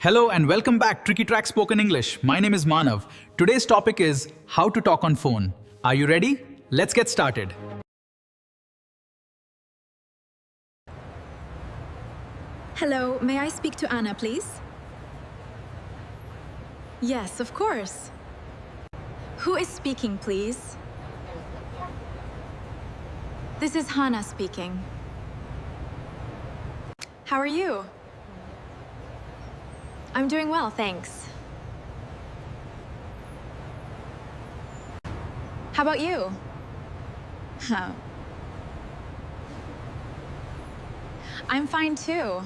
Hello and welcome back Tricky Track Spoken English. My name is Manav. Today's topic is how to talk on phone. Are you ready? Let's get started. Hello, may I speak to Anna, please? Yes, of course. Who is speaking, please? This is Hannah speaking. How are you? I'm doing well, thanks. How about you? Huh. I'm fine too.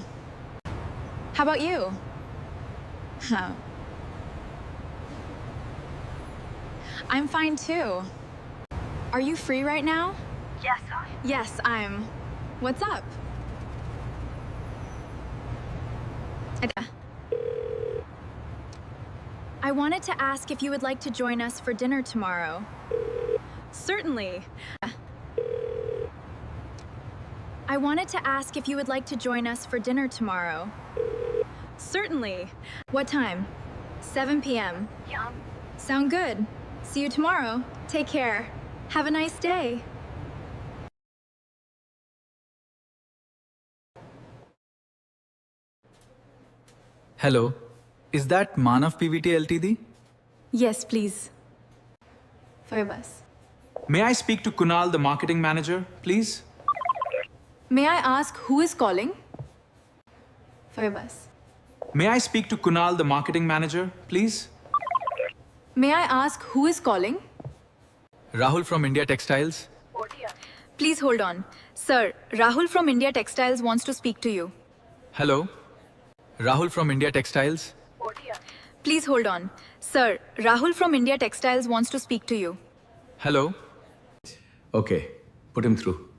How about you? Huh. I'm fine too. Are you free right now? Yes, I'm. What's up? I wanted to ask if you would like to join us for dinner tomorrow. Certainly. I wanted to ask if you would like to join us for dinner tomorrow. Certainly. What time? 7 p.m. Yum. Sound good. See you tomorrow. Take care. Have a nice day. Hello. Is that Manav PVT Ltd? Yes, please. For bus. May I speak to Kunal, the marketing manager, please? May I ask who is calling? For bus. May I speak to Kunal, the marketing manager, please? May I ask who is calling? Rahul from India Textiles. Oh dear. Please hold on. Sir, Rahul from India Textiles wants to speak to you. Hello. Rahul from India Textiles. Oh dear. Please hold on. Sir, Rahul from India Textiles wants to speak to you. Hello. Okay, put him through.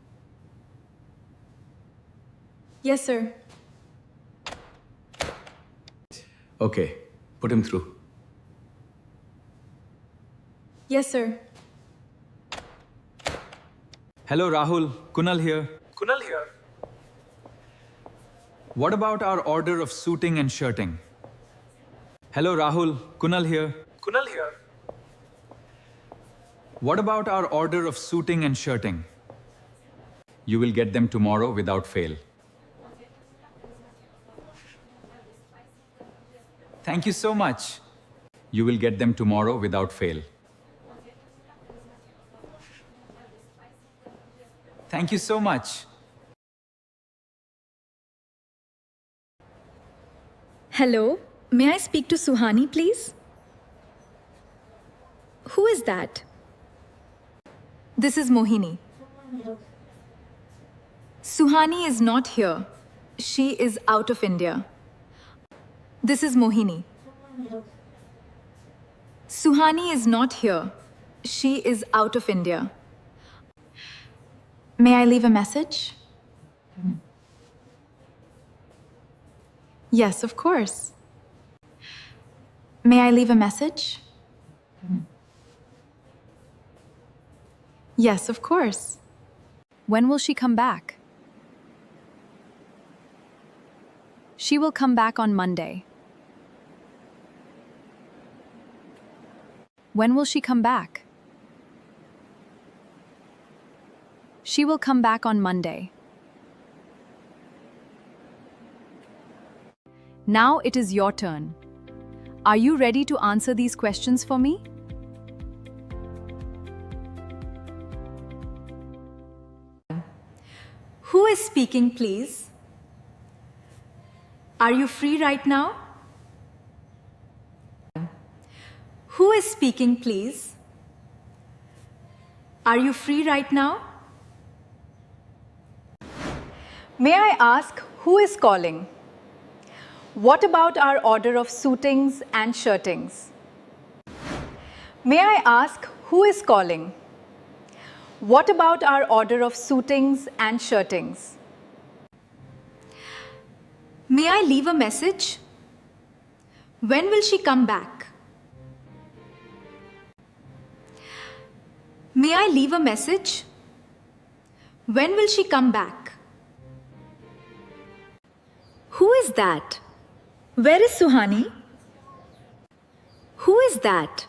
Yes, sir. Okay, put him through. Yes, sir. Hello, Rahul. Kunal here. Kunal here. What about our order of suiting and shirting? Hello, Rahul. Kunal here. Kunal here. What about our order of suiting and shirting? You will get them tomorrow without fail. Thank you so much. You will get them tomorrow without fail. Thank you so much. Hello, may I speak to Suhani, please? Who is that? This is Mohini. Suhani is not here. She is out of India. This is Mohini. Suhani is not here. She is out of India. May I leave a message? Yes, of course. May I leave a message? Yes, of course. When will she come back? She will come back on Monday. When will she come back? She will come back on Monday. Now it is your turn. Are you ready to answer these questions for me? Who is speaking, please? Are you free right now? Who is speaking, please? Are you free right now? May I ask who is calling? What about our order of suitings and shirtings? May I ask who is calling? What about our order of suitings and shirtings? May I leave a message? When will she come back? May I leave a message? When will she come back? Who is that? Where is Suhani? Who is that?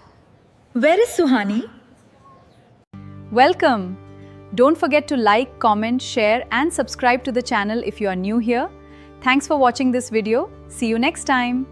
Where is Suhani? Welcome. Don't forget to like, comment, share and subscribe to the channel if you are new here. Thanks for watching this video. See you next time.